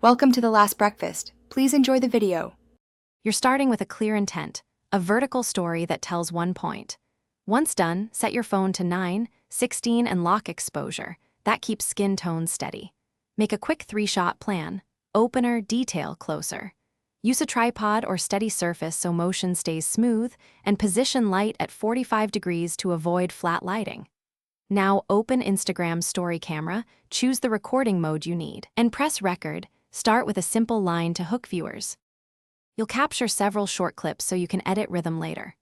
Welcome to The Last Breakfast. Please enjoy the video. You're starting with a clear intent, a vertical story that tells one point. Once done, set your phone to 9, 16, and lock exposure. That keeps skin tones steady. Make a quick 3-shot plan. Opener, detail, closer. Use a tripod or steady surface so motion stays smooth, and position light at 45 degrees to avoid flat lighting. Now open Instagram's story camera, choose the recording mode you need, and press record. Start with a simple line to hook viewers. You'll capture several short clips so you can edit rhythm later.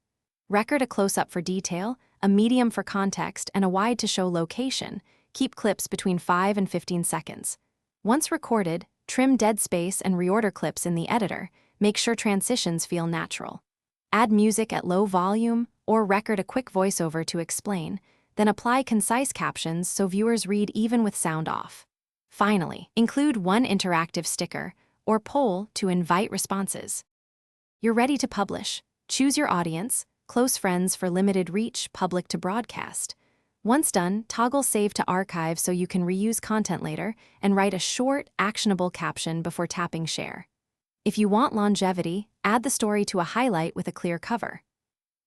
Record a close-up for detail, a medium for context, and a wide to show location. Keep clips between 5 and 15 seconds. Once recorded, trim dead space and reorder clips in the editor. Make sure transitions feel natural. Add music at low volume or record a quick voiceover to explain, then apply concise captions so viewers read even with sound off. Finally, include one interactive sticker or poll to invite responses. You're ready to publish. Choose your audience, close friends for limited reach, public to broadcast. Once done, toggle Save to Archive so you can reuse content later and write a short, actionable caption before tapping Share. If you want longevity, add the story to a highlight with a clear cover.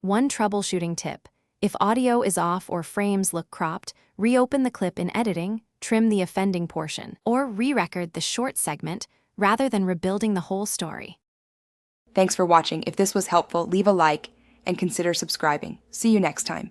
One troubleshooting tip: if audio is off or frames look cropped, reopen the clip in editing, trim the offending portion, or re-record the short segment rather than rebuilding the whole story. Thanks for watching. If this was helpful, leave a like and consider subscribing. See you next time.